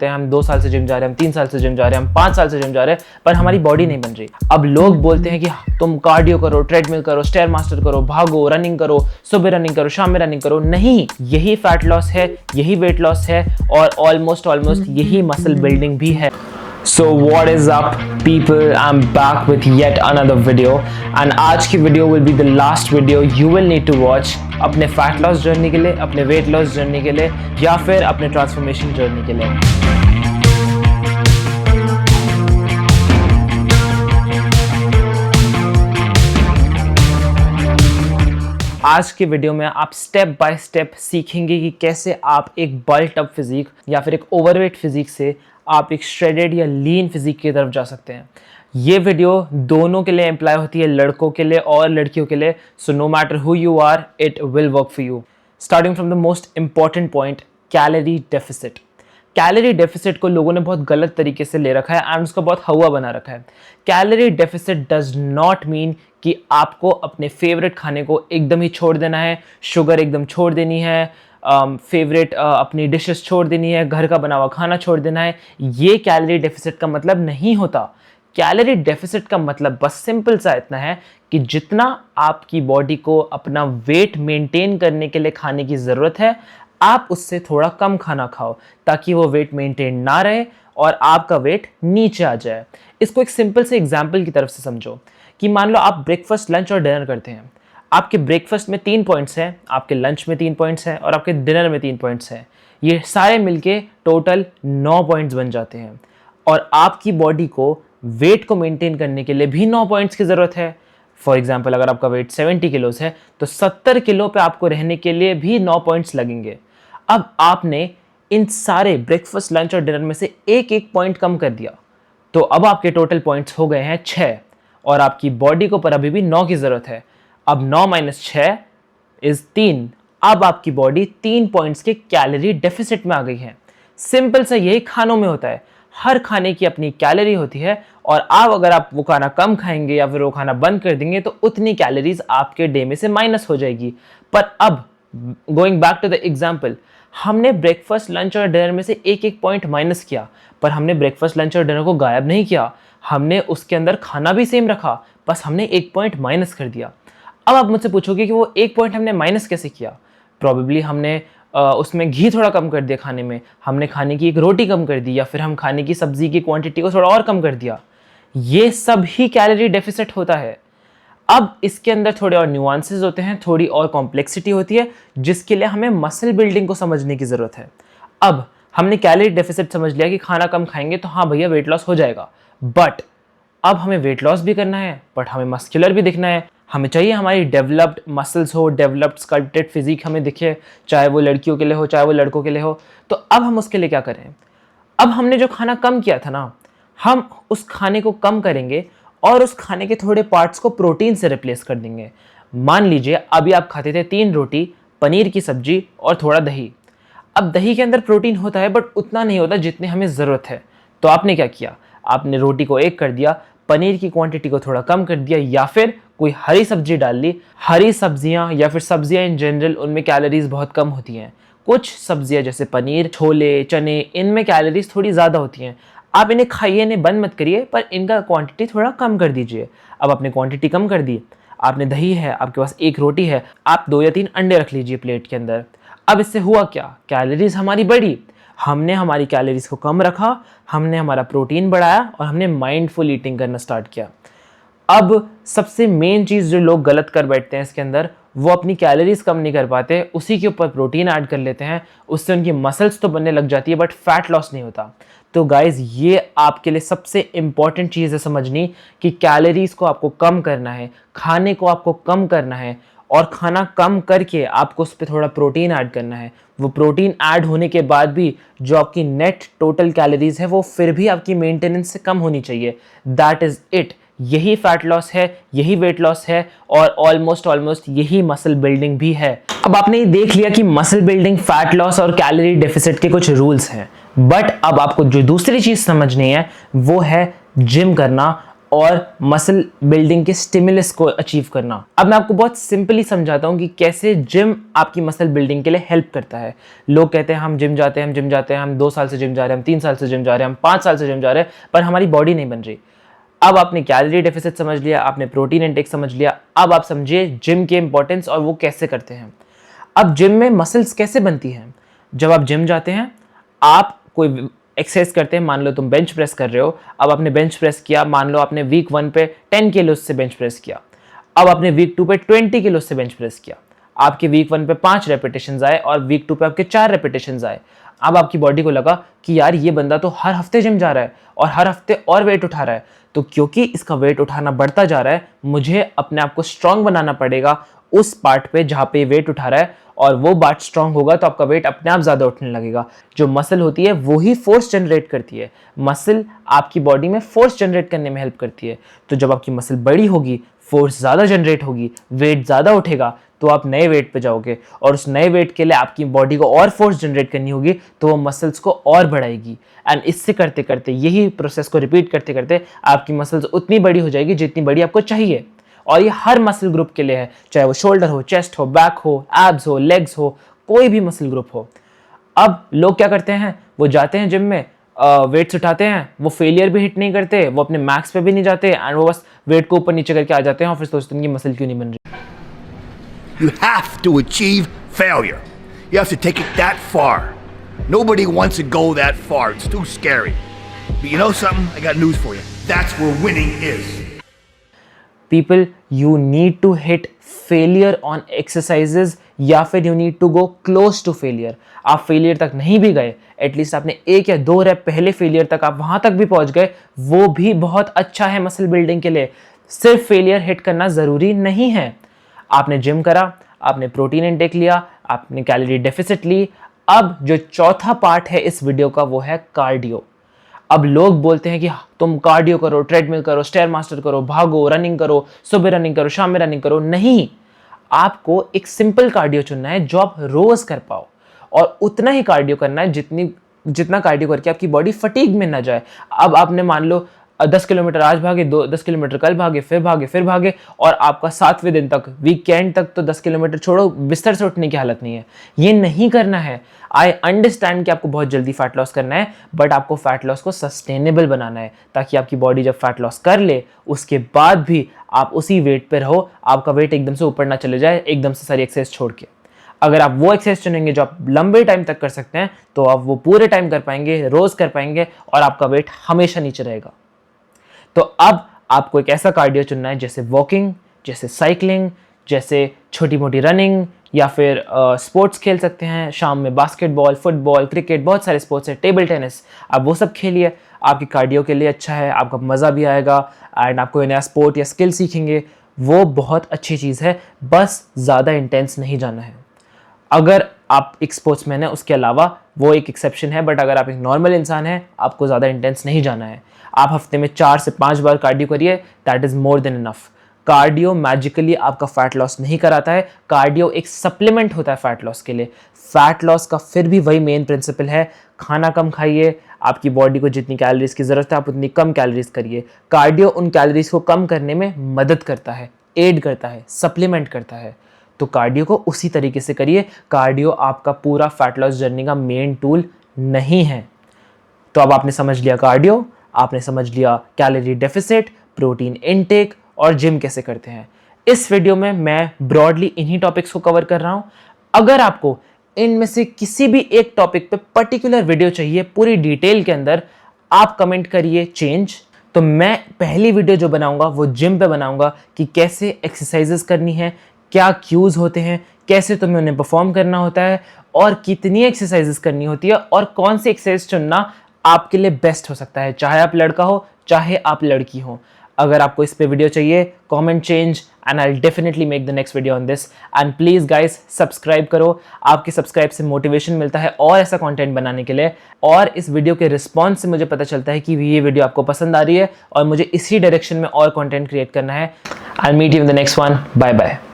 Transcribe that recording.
हम 2 साल से जिम जा रहे हैं, हम 3 साल से जिम जा रहे हैं, हम 5 साल से जिम जा रहे हैं, पर हमारी बॉडी नहीं बन रही। अब लोग बोलते हैं कि तुम कार्डियो करो, ट्रेडमिल करो, स्टेयर मास्टर करो, भागो, रनिंग करो, सुबह रनिंग करो, शाम में रनिंग करो। नहीं, यही फैट लॉस है, यही वेट लॉस है और ऑलमोस्ट यही मसल बिल्डिंग भी है। So what is up people, I'm back with yet another video and आज की video will be the last video you will need to watch अपने फैट लॉस जर्नी के लिए, अपने वेट लॉस जर्नी के लिए या फिर अपने ट्रांसफॉर्मेशन जर्नी के लिए। आज के वीडियो में आप स्टेप बाय स्टेप सीखेंगे कि कैसे आप एक बल्ट अप फिजिक या फिर एक ओवरवेट फिजिक से आप एक श्रेडेड या लीन फिजिक की तरफ जा सकते हैं। ये वीडियो दोनों के लिए अप्लाई होती है, लड़कों के लिए और लड़कियों के लिए। So no matter who you are, it will work for you. Starting from the most important point, calorie deficit. Calorie deficit को लोगों ने बहुत गलत तरीके से ले रखा है एंड उसका बहुत हवा बना रखा है। Calorie deficit does not mean कि आपको अपने फेवरेट खाने को एकदम ही छोड़ देना है, शुगर एकदम छोड़ देनी है, फेवरेट अपनी डिशेस छोड़ देनी है, घर का बना हुआ खाना छोड़ देना है। ये कैलोरी डेफिसिट का मतलब नहीं होता। कैलोरी डेफिसिट का मतलब बस सिंपल सा इतना है कि जितना आपकी बॉडी को अपना वेट मेंटेन करने के लिए खाने की ज़रूरत है, आप उससे थोड़ा कम खाना खाओ ताकि वो वेट मेंटेन ना रहे और आपका वेट नीचे आ जाए। इसको एक सिंपल से एग्जाम्पल की तरफ से समझो कि मान लो आप ब्रेकफास्ट, लंच और डिनर करते हैं। आपके ब्रेकफास्ट में 3 पॉइंट्स हैं, आपके लंच में 3 पॉइंट्स हैं और आपके डिनर में 3 पॉइंट्स हैं। ये सारे मिलके टोटल 9 पॉइंट्स बन जाते हैं और आपकी बॉडी को वेट को मेंटेन करने के लिए भी 9 पॉइंट्स की ज़रूरत है। फॉर एग्जाम्पल, अगर आपका वेट 70 किलोज है तो 70 किलो पे आपको रहने के लिए भी 9 पॉइंट्स लगेंगे। अब आपने इन सारे ब्रेकफास्ट, लंच और डिनर में से एक एक पॉइंट कम कर दिया तो अब आपके टोटल पॉइंट्स हो गए हैं 6 और आपकी बॉडी को पर अभी भी 9 की ज़रूरत है। अब 9 - 6 इज 3। अब आपकी बॉडी 3 पॉइंट्स के कैलोरी डेफिसिट में आ गई है। सिंपल सा यही खानों में होता है। हर खाने की अपनी कैलोरी होती है और अगर आप वो खाना कम खाएंगे या फिर वो खाना बंद कर देंगे तो उतनी कैलोरीज आपके डे में से माइनस हो जाएगी। पर अब going back to the example, हमने ब्रेकफास्ट, लंच और डिनर में से एक एक पॉइंट माइनस किया, पर हमने ब्रेकफास्ट, लंच और डिनर को गायब नहीं किया। हमने उसके अंदर खाना भी सेम रखा, बस हमने एक पॉइंट माइनस कर दिया। अब आप मुझसे पूछोगे कि वो एक पॉइंट हमने माइनस कैसे किया। प्रॉबेबली हमने उसमें घी थोड़ा कम कर दिया खाने में, हमने खाने की एक रोटी कम कर दी या फिर हम खाने की सब्जी की क्वांटिटी को थोड़ा और कम कर दिया। ये सब ही कैलोरी डेफिसिट होता है। अब इसके अंदर थोड़े और न्यूआंसेस होते हैं, थोड़ी और कॉम्प्लेक्सिटी होती है, जिसके लिए हमें मसल बिल्डिंग को समझने की ज़रूरत है। अब हमने कैलोरी डेफिसिट समझ लिया कि खाना कम खाएंगे तो हाँ भैया वेट लॉस हो जाएगा, बट अब हमें वेट लॉस भी करना है, बट हमें मस्कुलर भी दिखना है। हमें चाहिए हमारी डेवलप्ड मसल्स हो, डेवलप्ड स्कल्प्टेड फिजिक हमें दिखे, चाहे वो लड़कियों के लिए हो चाहे वो लड़कों के लिए हो। तो अब हम उसके लिए क्या करें? अब हमने जो खाना कम किया था ना, हम उस खाने को कम करेंगे और उस खाने के थोड़े पार्ट्स को प्रोटीन से रिप्लेस कर देंगे। मान लीजिए अभी आप खाते थे 3 रोटी, पनीर की सब्जी और थोड़ा दही। अब दही के अंदर प्रोटीन होता है बट उतना नहीं होता जितनी हमें ज़रूरत है। तो आपने क्या किया? आपने रोटी को 1 कर दिया, पनीर की क्वांटिटी को थोड़ा कम कर दिया या फिर कोई हरी सब्जी डाल ली। हरी सब्जियां या फिर सब्जियां इन जनरल, उनमें कैलोरीज बहुत कम होती हैं। कुछ सब्जियां जैसे पनीर, छोले, चने, इनमें कैलोरीज थोड़ी ज़्यादा होती हैं। आप इन्हें खाइए, इन्हें बंद मत करिए, पर इनका क्वांटिटी थोड़ा कम कर दीजिए। अब आपने क्वांटिटी कम कर दी, आपने दही है, आपके पास 1 रोटी है, आप 2 या 3 अंडे रख लीजिए प्लेट के अंदर। अब इससे हुआ क्या? कैलोरीज हमारी बढ़ी। हमने हमारी कैलोरीज को कम रखा, हमने हमारा प्रोटीन बढ़ाया और हमने माइंडफुल ईटिंग करना स्टार्ट किया। अब सबसे मेन चीज़ जो लोग गलत कर बैठते हैं इसके अंदर, वो अपनी कैलोरीज कम नहीं कर पाते, उसी के ऊपर प्रोटीन ऐड कर लेते हैं। उससे उनकी मसल्स तो बनने लग जाती है बट फैट लॉस नहीं होता। तो गाइज, ये आपके लिए सबसे इंपॉर्टेंट चीज़ है समझनी कि कैलोरीज को आपको कम करना है, खाने को आपको कम करना है और खाना कम करके आपको उस पर थोड़ा प्रोटीन ऐड करना है। वो प्रोटीन ऐड होने के बाद भी जो आपकी नेट टोटल कैलोरीज है वो फिर भी आपकी मेंटेनेंस से कम होनी चाहिए। That is it. यही फैट लॉस है, यही वेट लॉस है और ऑलमोस्ट यही मसल बिल्डिंग भी है। अब आपने ये देख लिया कि मसल बिल्डिंग, फैट लॉस और कैलोरी डेफिसिट के कुछ रूल्स हैं, बट अब आपको जो दूसरी चीज समझनी है वो है जिम करना और मसल बिल्डिंग के स्टिमुलस को अचीव करना। अब मैं आपको बहुत सिंपली समझाता हूँ कि कैसे जिम आपकी मसल बिल्डिंग के लिए हेल्प करता है। लोग कहते हैं हम जिम जाते हैं, हम 2 साल से जिम जा रहे हैं, हम 3 साल से जिम जा रहे हैं, हम 5 साल से जिम जा रहे हैं, पर हमारी बॉडी नहीं बन रही। अब आपने कैलोरी डेफिसिट समझ लिया, आपने प्रोटीन इंटेक समझ लिया, अब आप समझिए जिम के इंपॉर्टेंस और वो कैसे करते हैं। अब जिम में मसल्स कैसे बनती हैं? जब आप जिम जाते हैं, आप कोई एक्सरसाइज करते हैं, मान लो तुम बेंच प्रेस कर रहे हो, अब आपने बेंच प्रेस किया, मान लो आपने वीक 1 पे 10 किलो से बेंच प्रेस किया, अब आपने वीक 2 पे 20 किलो से बेंच प्रेस किया, आपके वीक 1 पे 5 रेपिटेशंस आए और वीक 2 पे आपके 4 रेपिटेशंस आए। अब आपकी बॉडी को लगा कि यार ये बंदा तो हर हफ्ते जिम जा रहा है और हर हफ्ते और वेट उठा रहा है, तो क्योंकि इसका वेट उठाना बढ़ता जा रहा है, मुझे अपने आप को स्ट्रांग बनाना पड़ेगा उस पार्ट पे जहां पे वेट उठा रहा है, और वो पार्ट स्ट्रांग होगा तो आपका वेट अपने आप ज्यादा उठने लगेगा। जो मसल होती है वो ही फोर्स जनरेट करती है, मसल आपकी बॉडी में फोर्स जनरेट करने में हेल्प करती है। तो जब आपकी मसल बड़ी होगी, फोर्स ज्यादा जनरेट होगी, वेट ज्यादा उठेगा, तो आप नए वेट पे जाओगे और उस नए वेट के लिए आपकी बॉडी को और फोर्स जनरेट करनी होगी, तो वो मसल्स को और बढ़ाएगी। एंड इससे करते करते, यही प्रोसेस को रिपीट करते करते आपकी मसल्स उतनी बड़ी हो जाएगी जितनी बड़ी आपको चाहिए। और ये हर मसल ग्रुप के लिए है, चाहे वो शोल्डर हो, चेस्ट हो, बैक हो, एब्स हो, लेग्स हो, कोई भी मसल ग्रुप हो। अब लोग क्या करते हैं, वो जाते हैं जिम में, वेट्स उठाते हैं, वो फेलियर भी हिट नहीं करते, वो अपने मैक्स पे भी नहीं जाते, एंड वो बस वेट को ऊपर नीचे करके आ जाते हैं और फिर सोचते हैं कि मसल क्यों नहीं बन रही। You have to achieve failure. You have to take it that far. Nobody wants to go that far. It's too scary. But you know something? I got news for you. That's where winning is. People, you need to hit failure on exercises, या फिर you need to go close to failure. आप failure तक नहीं भी गए, at least आपने 1 या 2 rap पहले फेलियर तक आप वहां तक भी पहुंच गए, वो भी बहुत अच्छा है मसल बिल्डिंग के लिए। सिर्फ फेलियर हिट करना जरूरी नहीं है। आपने जिम करा, आपने प्रोटीन इंटेक लिया, आपने कैलोरी डेफिसिट ली, अब जो चौथा पार्ट है इस वीडियो का वो है कार्डियो। अब लोग बोलते हैं कि तुम कार्डियो करो, ट्रेडमिल करो, स्टेयर मास्टर करो, भागो, रनिंग करो, सुबह रनिंग करो, शाम में रनिंग करो। नहीं, आपको एक सिंपल कार्डियो चुनना है जो आप रोज कर पाओ, और उतना ही कार्डियो करना है जितना कार्डियो करके आपकी बॉडी फटीग में ना जाए। अब आपने मान लो 10 किलोमीटर आज भागे, 10 किलोमीटर कल भागे, फिर भागे, और आपका 7वें दिन तक, वीकेंड तक तो 10 किलोमीटर छोड़ो, बिस्तर से उठने की हालत नहीं है। ये नहीं करना है। आई अंडरस्टैंड कि आपको बहुत जल्दी फैट लॉस करना है, बट आपको फैट लॉस को सस्टेनेबल बनाना है, ताकि आपकी बॉडी जब फैट लॉस कर ले उसके बाद भी आप उसी वेट पे रहो, आपका वेट एकदम से ऊपर ना चले जाए एकदम से सारी एक्सरसाइज छोड़ के। अगर आप वो एक्सरसाइज चुनेंगे जो आप लंबे टाइम तक कर सकते हैं, तो आप वो पूरे टाइम कर पाएंगे, रोज कर पाएंगे, और आपका वेट हमेशा नीचे रहेगा। तो अब आपको एक ऐसा कार्डियो चुनना है जैसे वॉकिंग, जैसे साइकिलिंग, जैसे छोटी मोटी रनिंग, या फिर स्पोर्ट्स खेल सकते हैं शाम में, बास्केटबॉल, फुटबॉल, क्रिकेट, बहुत सारे स्पोर्ट्स हैं, टेबल टेनिस, आप वो सब खेलिए। आपकी कार्डियो के लिए अच्छा है, आपका मज़ा भी आएगा, एंड आपको नया स्पोर्ट या स्किल सीखेंगे, वो बहुत अच्छी चीज़ है। बस ज़्यादा इंटेंस नहीं जाना है। अगर आप एक स्पोर्ट्समैन है उसके अलावा वो एक एक्सेप्शन है, बट अगर आप एक नॉर्मल इंसान है, आपको ज़्यादा इंटेंस नहीं जाना है। आप हफ्ते में 4 से 5 बार कार्डियो करिए, that is more than enough. Cardio magically आपका फैट लॉस नहीं कराता है, कार्डियो एक सप्लीमेंट होता है फैट लॉस के लिए। फैट लॉस का फिर भी वही मेन प्रिंसिपल है, खाना कम खाइए, आपकी बॉडी को जितनी कैलोरीज की ज़रूरत है आप उतनी कम कैलोरीज करिए। कार्डियो उन कैलोरीज को कम करने में मदद करता है, एड करता है, सप्लीमेंट करता है। तो कार्डियो को उसी तरीके से करिए। कार्डियो आपका पूरा फैट लॉस जर्नी का मेन टूल नहीं है। तो अब आपने समझ लिया कार्डियो, आपने समझ लिया कैलोरी डेफिसिट, प्रोटीन इनटेक, और जिम कैसे करते हैं। इस वीडियो में मैं ब्रॉडली इन्हीं टॉपिक्स को कवर कर रहा हूं। अगर आपको इनमें से किसी भी एक टॉपिक पे पर्टिकुलर वीडियो चाहिए पूरी डिटेल के अंदर, आप कमेंट करिए चेंज, तो मैं पहली वीडियो जो बनाऊंगा वो जिम पे बनाऊंगा कि कैसे एक्सरसाइजेस करनी है, क्या क्यूज होते हैं, कैसे तुम्हें उन्हें परफॉर्म करना होता है, और कितनी एक्सरसाइजेस करनी होती है, और कौन सी एक्सरसाइज चुनना आपके लिए बेस्ट हो सकता है, चाहे आप लड़का हो चाहे आप लड़की हो। अगर आपको इस पे वीडियो चाहिए, comment change, and I will definitely make the next video on this. And please guys subscribe करो, आपके सब्सक्राइब से मोटिवेशन मिलता है और ऐसा कंटेंट बनाने के लिए, और इस वीडियो के रिस्पॉन्स से मुझे पता चलता है कि ये वीडियो आपको पसंद आ रही है और मुझे इसी डायरेक्शन में और कंटेंट क्रिएट करना है। I will meet you in the next one. Bye bye.